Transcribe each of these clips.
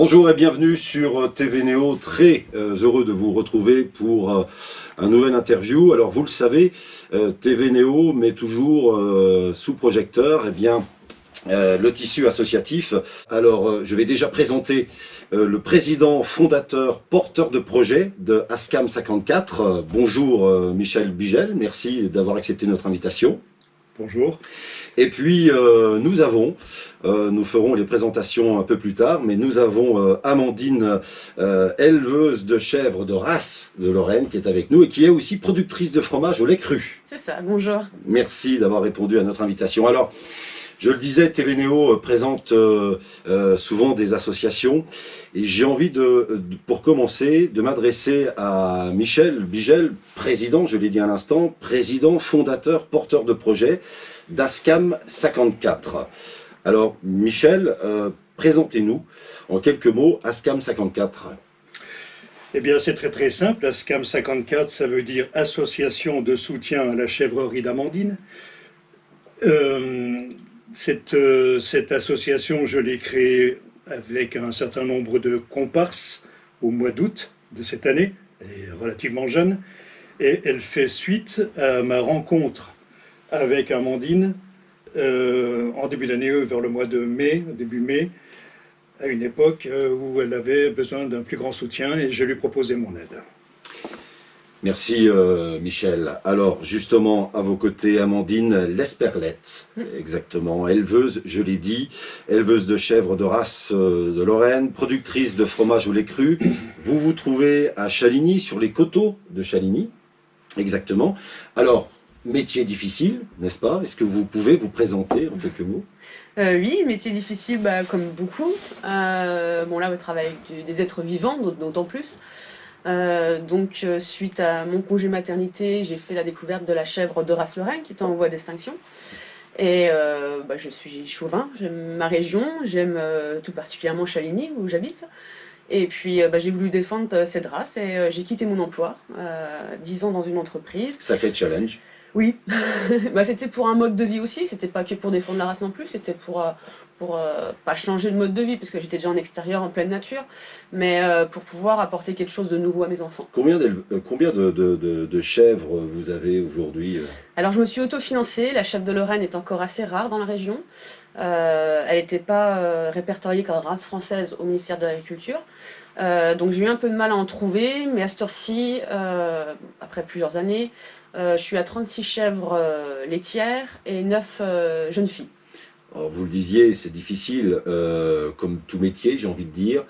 Bonjour et bienvenue sur TV Néo, très heureux de vous retrouver pour un nouvel interview. Alors vous le savez, TV Néo met toujours sous projecteur le tissu associatif. Alors je vais déjà présenter le président fondateur porteur de projet de ASCAM 54. Bonjour Michel Bigel, merci d'avoir accepté notre invitation. Bonjour. Et puis nous ferons les présentations un peu plus tard, mais nous avons Amandine, éleveuse de chèvres de race de Lorraine, qui est avec nous et qui est aussi productrice de fromage au lait cru. C'est ça, bonjour. Merci d'avoir répondu à notre invitation. Alors, je le disais, TV Néo présente souvent des associations et j'ai envie pour commencer, de m'adresser à Michel Bigel, président, je l'ai dit à l'instant, président, fondateur, porteur de projet d'ASCAM 54. Alors, Michel, présentez-nous en quelques mots ASCAM 54. Eh bien, c'est très simple. ASCAM 54, ça veut dire Association de soutien à la chèvrerie d'Amandine. Cette association, je l'ai créée avec un certain nombre de comparses au mois d'août de cette année. Elle est relativement jeune. Et elle fait suite à ma rencontre avec Amandine en début d'année, vers le mois de mai, début mai, à une époque où elle avait besoin d'un plus grand soutien et je lui proposais mon aide. Merci Michel. Alors justement, à vos côtés, Amandine Lesperlette, exactement, éleveuse, je l'ai dit, éleveuse de chèvres de race de Lorraine, productrice de fromage au lait cru. Vous vous trouvez à Chaligny, sur les coteaux de Chaligny, exactement. Alors, métier difficile, n'est-ce pas? Est-ce que vous pouvez vous présenter en quelques mots? Oui, métier difficile comme beaucoup. Bon là, on travaille avec des êtres vivants, d'autant plus. Suite à mon congé maternité, j'ai fait la découverte de la chèvre de race Lorraine qui est en voie d'extinction. Et je suis chauvin, j'aime ma région, j'aime tout particulièrement Chaligny où j'habite. Et puis j'ai voulu défendre cette race et j'ai quitté mon emploi, 10 ans dans une entreprise. Sacré challenge. Oui, c'était pour un mode de vie aussi, c'était pas que pour défendre la race non plus, c'était pour pas changer de mode de vie, parce que j'étais déjà en extérieur, en pleine nature, mais pour pouvoir apporter quelque chose de nouveau à mes enfants. Combien de chèvres vous avez aujourd'hui? Alors je me suis autofinancée, la chèvre de Lorraine est encore assez rare dans la région, elle n'était pas répertoriée comme race française au ministère de l'Agriculture, donc j'ai eu un peu de mal à en trouver, mais à cette heure-ci, après plusieurs années, je suis à 36 chèvres laitières et 9 jeunes filles. Alors, vous le disiez, c'est difficile, comme tout métier, j'ai envie de dire.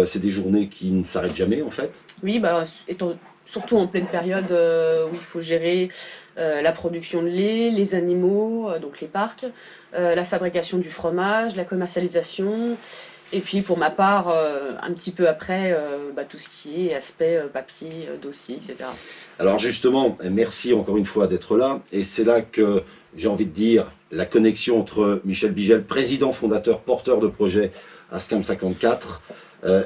C'est des journées qui ne s'arrêtent jamais, en fait. Oui, surtout en pleine période où il faut gérer la production de lait, les animaux, donc les parcs, la fabrication du fromage, la commercialisation. Et puis pour ma part, un petit peu après, tout ce qui est aspect papier, dossier, etc. Alors justement, merci encore une fois d'être là. Et c'est là que j'ai envie de dire la connexion entre Michel Bigel, président fondateur, porteur de projet ASCAM 54,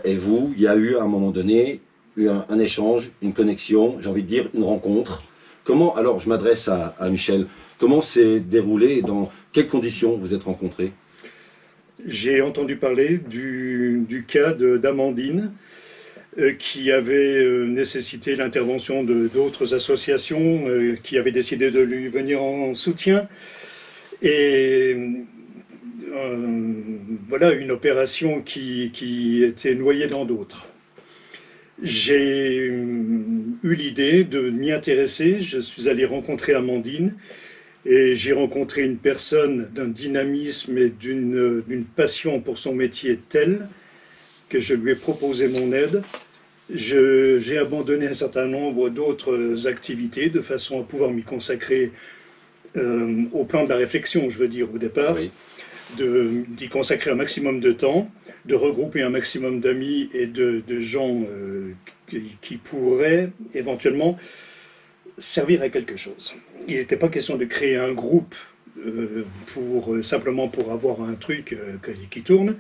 et vous. Il y a eu à un moment donné un échange, une connexion, j'ai envie de dire une rencontre. Comment, alors je m'adresse à Michel, comment s'est déroulé et dans quelles conditions vous êtes rencontrés? J'ai entendu parler du cas d'Amandine qui avait nécessité l'intervention d'autres associations qui avaient décidé de lui venir en soutien. Et voilà une opération qui était noyée dans d'autres. J'ai eu l'idée de m'y intéresser, je suis allé rencontrer Amandine. Et j'ai rencontré une personne d'un dynamisme et d'une passion pour son métier telle que je lui ai proposé mon aide. J'ai abandonné un certain nombre d'autres activités de façon à pouvoir m'y consacrer au plan de la réflexion, je veux dire, au départ, oui. D'y consacrer un maximum de temps, de regrouper un maximum d'amis et de gens qui pourraient éventuellement servir à quelque chose. Il n'était pas question de créer un groupe simplement pour avoir un truc qui tourne,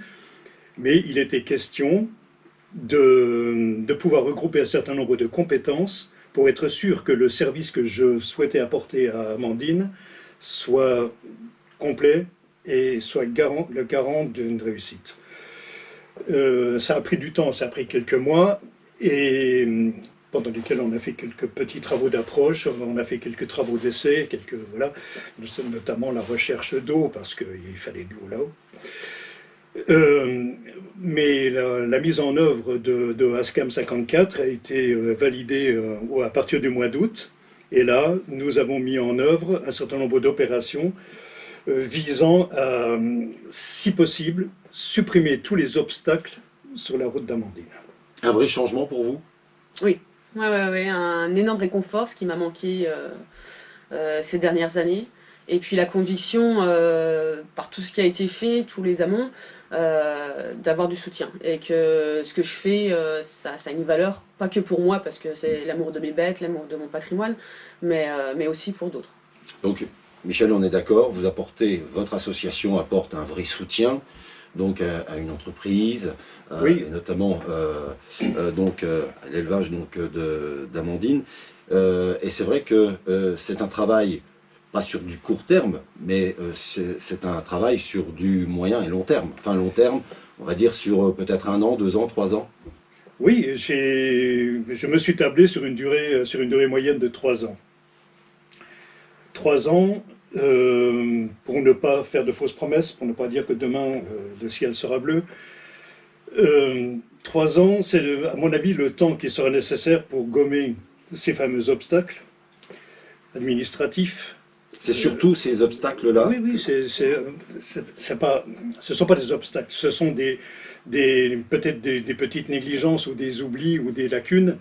mais il était question de pouvoir regrouper un certain nombre de compétences pour être sûr que le service que je souhaitais apporter à Amandine soit complet et soit le garant d'une réussite. Ça a pris du temps, ça a pris quelques mois, et pendant lesquels on a fait quelques petits travaux d'approche, on a fait quelques travaux d'essai, voilà, notamment la recherche d'eau, parce qu'il fallait de l'eau là-haut. Mais la mise en œuvre de ASCAM 54 a été validée à partir du mois d'août, et là, nous avons mis en œuvre un certain nombre d'opérations visant à, si possible, supprimer tous les obstacles sur la route d'Amandine. Un vrai changement pour vous? Oui, ouais, un énorme réconfort, ce qui m'a manqué ces dernières années. Et puis la conviction, par tout ce qui a été fait, tous les amont, d'avoir du soutien. Et que ce que je fais, ça a une valeur, pas que pour moi, parce que c'est l'amour de mes bêtes, l'amour de mon patrimoine, mais aussi pour d'autres. Donc, Michel, on est d'accord, vous apportez, votre association apporte un vrai soutien donc à une entreprise, Oui. et notamment donc à l'élevage d'Amandine. Et c'est vrai que c'est un travail pas sur du court terme, mais c'est un travail sur du moyen et long terme. Enfin long terme, on va dire sur peut-être 1 an, 2 ans, 3 ans. Oui, je me suis tablé sur une durée moyenne de 3 ans. 3 ans, pour ne pas faire de fausses promesses, pour ne pas dire que demain le ciel sera bleu. 3 ans, c'est à mon avis le temps qui sera nécessaire pour gommer ces fameux obstacles administratifs. C'est surtout ces obstacles-là. Oui, ce ne sont pas des obstacles, ce sont peut-être des petites négligences ou des oublis ou des lacunes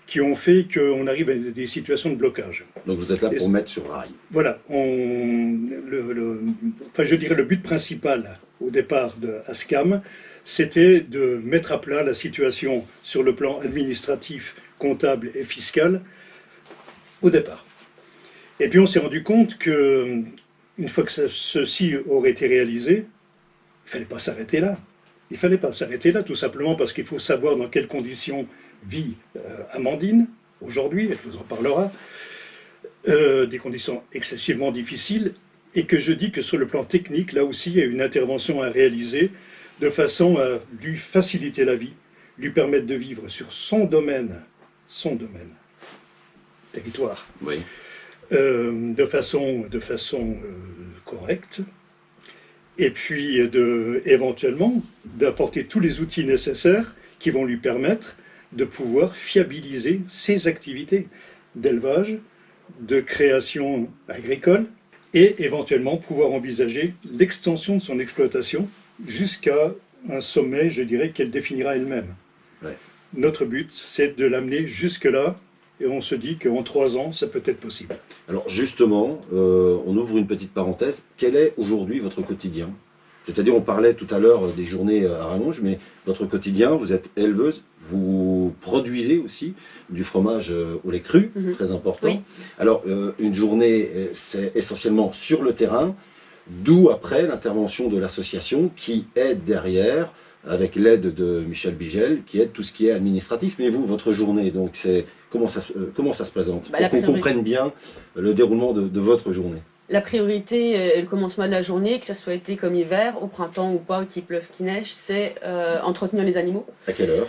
qui ont fait qu'on arrive à des situations de blocage. Donc vous êtes là pour mettre sur rail. Voilà, je dirais le but principal au départ de ASCAM, c'était de mettre à plat la situation sur le plan administratif, comptable et fiscal au départ. Et puis on s'est rendu compte que une fois que ceci aurait été réalisé, il ne fallait pas s'arrêter là. Il ne fallait pas s'arrêter là, tout simplement parce qu'il faut savoir dans quelles conditions vit Amandine aujourd'hui, elle vous en parlera, des conditions excessivement difficiles, et que je dis que sur le plan technique, là aussi, il y a une intervention à réaliser de façon à lui faciliter la vie, lui permettre de vivre sur son domaine, territoire, Oui. de façon correcte, et puis éventuellement d'apporter tous les outils nécessaires qui vont lui permettre de pouvoir fiabiliser ses activités d'élevage, de création agricole, et éventuellement pouvoir envisager l'extension de son exploitation jusqu'à un sommet, je dirais, qu'elle définira elle-même. Ouais. Notre but, c'est de l'amener jusque-là, et on se dit qu'en 3 ans, ça peut être possible. Alors justement, on ouvre une petite parenthèse. Quel est aujourd'hui votre quotidien? C'est-à-dire, on parlait tout à l'heure des journées à rallonge, mais votre quotidien, vous êtes éleveuse, vous produisez aussi du fromage au lait cru, très important. Oui. Alors, une journée, c'est essentiellement sur le terrain, d'où après l'intervention de l'association qui aide derrière, avec l'aide de Michel Bigel, qui aide tout ce qui est administratif. Mais vous, votre journée, donc comment ça se présente? Pour qu'on comprenne bien le déroulement de votre journée. La priorité, le commencement de la journée, que ce soit été comme hiver, au printemps ou pas, qu'il pleuve, qu'il neige, c'est entretenir les animaux. À quelle heure?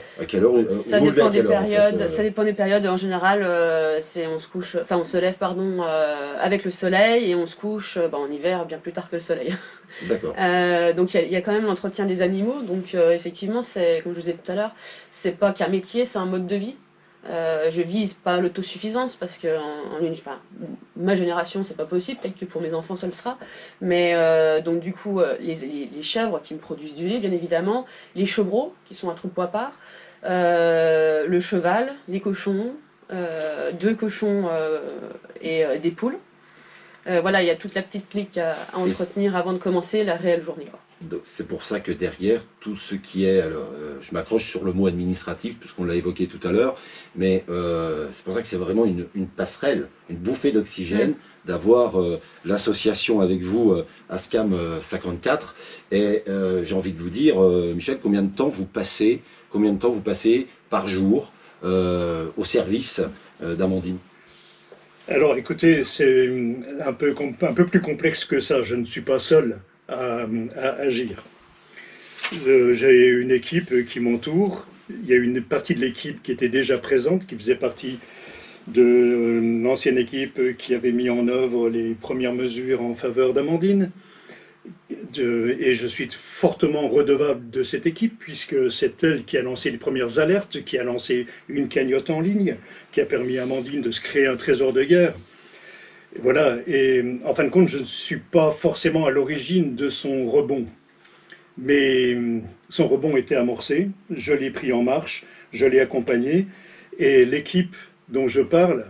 Ça dépend des périodes. Ça dépend des périodes. En général, on se lève avec le soleil et on se couche en hiver bien plus tard que le soleil. D'accord. Donc il y a quand même l'entretien des animaux. Donc effectivement, comme je vous disais tout à l'heure, c'est pas qu'un métier, c'est un mode de vie. Je vise pas l'autosuffisance parce que ma génération c'est pas possible, peut-être que pour mes enfants ça le sera, mais donc du coup les chèvres qui me produisent du lait bien évidemment, les chevreaux qui sont un troupeau à part, le cheval, les cochons, 2 cochons et des poules. Voilà, il y a toute la petite clique à entretenir avant de commencer la réelle journée. C'est pour ça que derrière, tout ce qui est, alors, je m'accroche sur le mot administratif, puisqu'on l'a évoqué tout à l'heure, mais c'est pour ça que c'est vraiment une passerelle, une bouffée d'oxygène, d'avoir l'association avec vous, ASCAM 54, et j'ai envie de vous dire, Michel, combien de temps vous passez par jour au service d'Amandine? Alors écoutez, c'est un peu plus complexe que ça, je ne suis pas seul à agir. J'ai une équipe qui m'entoure. Il y a une partie de l'équipe qui était déjà présente, qui faisait partie de l'ancienne équipe qui avait mis en œuvre les premières mesures en faveur d'Amandine. Et je suis fortement redevable de cette équipe, puisque c'est elle qui a lancé les premières alertes, qui a lancé une cagnotte en ligne, qui a permis à Amandine de se créer un trésor de guerre. Voilà, et en fin de compte, je ne suis pas forcément à l'origine de son rebond. Mais son rebond était amorcé, je l'ai pris en marche, je l'ai accompagné, et l'équipe dont je parle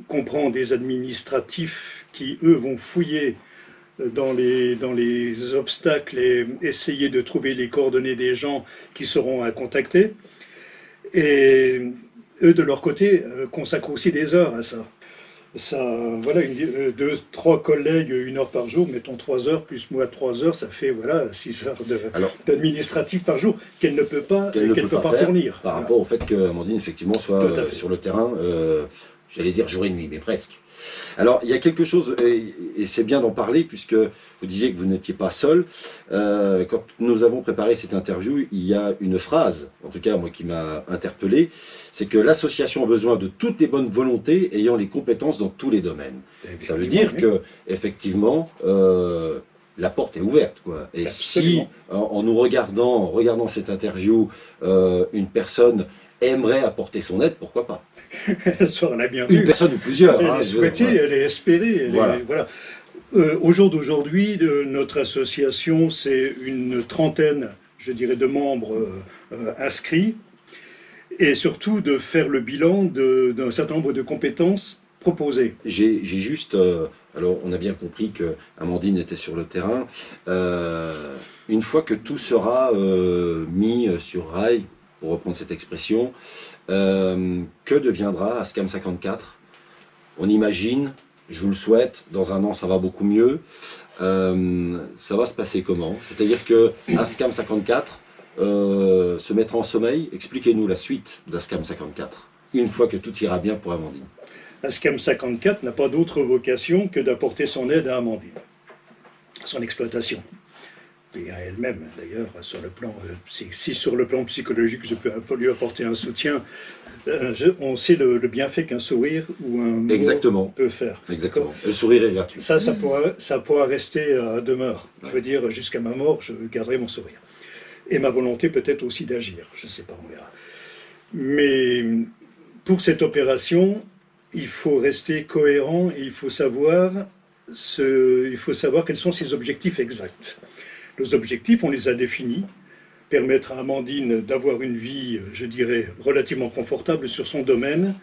comprend des administratifs qui, eux, vont fouiller dans les obstacles et essayer de trouver les coordonnées des gens qui seront à contacter. Et eux, de leur côté, consacrent aussi des heures à ça. Voilà, 2-3 collègues, 1 heure par jour, mettons 3 heures, plus moi 3 heures, ça fait voilà, 6 heures d'administratif par jour qu'elle ne peut pas, fournir. Par rapport au fait qu'Amandine, effectivement, soit sur le terrain, j'allais dire jour et nuit, mais presque. Alors, il y a quelque chose, et c'est bien d'en parler, puisque vous disiez que vous n'étiez pas seul. Quand nous avons préparé cette interview, il y a une phrase, en tout cas moi qui m'a interpellé, c'est que l'association a besoin de toutes les bonnes volontés ayant les compétences dans tous les domaines. Ça veut dire que, effectivement, la porte est ouverte, quoi. Et absolument. Si, en nous regardant, en regardant cette interview, une personne aimerait apporter son aide, pourquoi pas? Elle sera la bienvenue. Une personne ou plusieurs. Elle est souhaitée, elle est espérée. Voilà. Au jour d'aujourd'hui, notre association, c'est une trentaine, je dirais, de membres inscrits, et surtout de faire le bilan d'un certain nombre de compétences proposées. J'ai juste, alors on a bien compris que Amandine était sur le terrain, une fois que tout sera mis sur rail, pour reprendre cette expression, que deviendra ASCAM 54? On imagine, je vous le souhaite, dans 1 an ça va beaucoup mieux. Ça va se passer comment? C'est-à-dire que ASCAM 54 se mettra en sommeil. Expliquez-nous la suite d'ASCAM 54, une fois que tout ira bien pour Amandine. ASCAM 54 n'a pas d'autre vocation que d'apporter son aide à Amandine, son exploitation. Et à elle-même, d'ailleurs, sur le plan psychologique, je peux lui apporter un soutien. On sait le bienfait qu'un sourire ou un mot peut faire. Exactement. Le sourire est gratuit. Ça pourra rester à demeure. Ouais. Je veux dire, jusqu'à ma mort, je garderai mon sourire. Et ma volonté peut-être aussi d'agir. Je ne sais pas, on verra. Mais pour cette opération, il faut rester cohérent et il faut savoir quels sont ses objectifs exacts. Nos objectifs, on les a définis. Permettre à Amandine d'avoir une vie, je dirais, relativement confortable sur son domaine,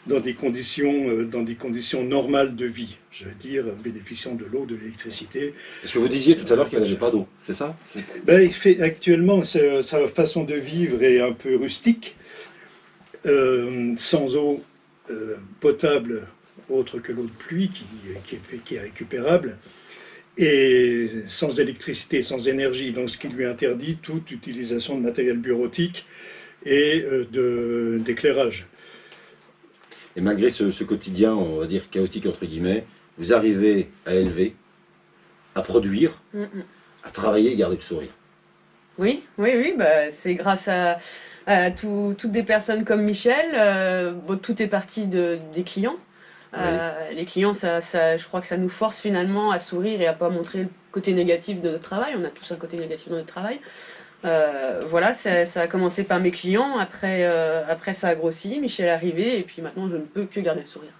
dans des conditions normales de vie. Je veux dire, bénéficiant de l'eau, de l'électricité. Est-ce que vous disiez tout à l'heure qu'elle n'avait pas d'eau, c'est ça? Actuellement, sa façon de vivre est un peu rustique. Sans eau potable, autre que l'eau de pluie, qui est récupérable. Et sans électricité, sans énergie, donc ce qui lui interdit toute utilisation de matériel bureautique et d'éclairage. Et malgré ce quotidien, on va dire chaotique entre guillemets, vous arrivez à élever, à produire, à travailler et garder le sourire. Oui, c'est grâce à toutes des personnes comme Michel, tout est parti des clients. Oui. Les clients, je crois que ça nous force finalement à sourire et à pas montrer le côté négatif de notre travail. On a tous un côté négatif dans notre travail. Voilà, ça a commencé par mes clients, après ça a grossi, Michel est arrivé, et puis maintenant je ne peux que garder le sourire.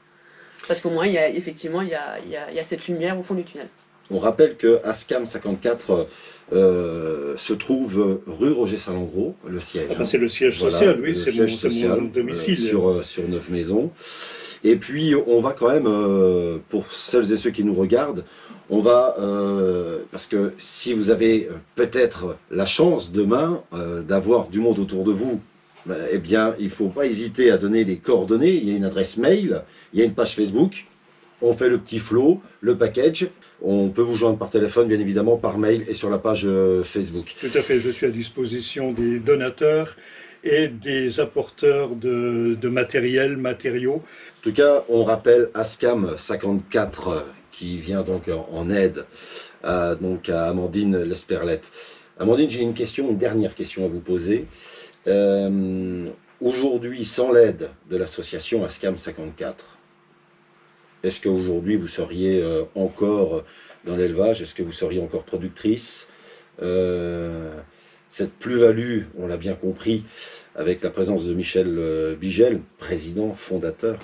Parce qu'au moins, il y a cette lumière au fond du tunnel. On rappelle que ASCAM 54 se trouve rue Roger Salengro, le siège. C'est le siège social, oui, c'est mon domicile. Sur 9 maisons. Et puis, on va quand même, pour celles et ceux qui nous regardent, on va, parce que si vous avez peut-être la chance demain d'avoir du monde autour de vous, eh bien, il ne faut pas hésiter à donner les coordonnées. Il y a une adresse mail, il y a une page Facebook, on fait le petit flow, le package. On peut vous joindre par téléphone, bien évidemment, par mail et sur la page Facebook. Tout à fait, je suis à disposition des donateurs et des apporteurs de matériaux. En tout cas, on rappelle ASCAM 54 qui vient donc en aide donc à Amandine Lesperlette. Amandine, j'ai une dernière question à vous poser. Aujourd'hui, sans l'aide de l'association ASCAM 54, est-ce qu'aujourd'hui vous seriez encore dans l'élevage? Est-ce que vous seriez encore productrice? Cette plus-value, on l'a bien compris, avec la présence de Michel Bigel, président, fondateur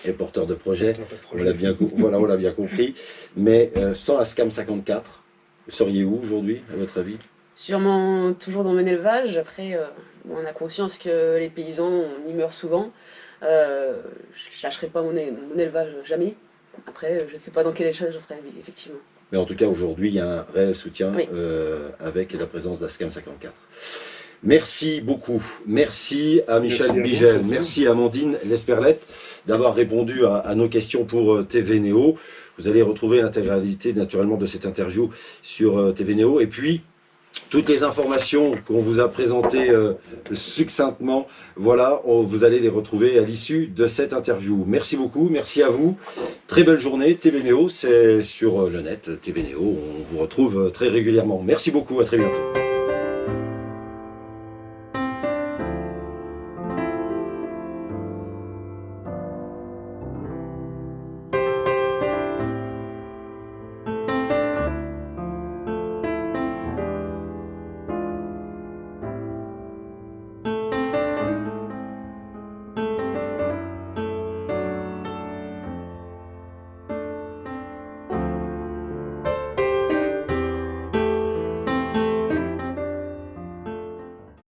et porteur de projet, on l'a bien compris. Mais sans ASCAM 54, vous seriez où aujourd'hui, à votre avis? Sûrement toujours dans mon élevage. Après, on a conscience que les paysans, on y meurt souvent. Je ne lâcherai pas mon élevage jamais. Après, je ne sais pas dans quelle échelle je serai, effectivement. Mais en tout cas, aujourd'hui, il y a un réel soutien Oui. avec la présence d'ASCAM 54. Merci beaucoup. Merci à Michel Merci à Bigel. vous, Merci à Amandine Lesperlette d'avoir répondu à nos questions pour TV Néo. Vous allez retrouver l'intégralité, naturellement, de cette interview sur TV Néo. Et puis, toutes les informations qu'on vous a présentées succinctement, voilà, vous allez les retrouver à l'issue de cette interview. Merci beaucoup, merci à vous. Très belle journée. TV Néo, c'est sur le net. TV Néo, on vous retrouve très régulièrement. Merci beaucoup, à très bientôt.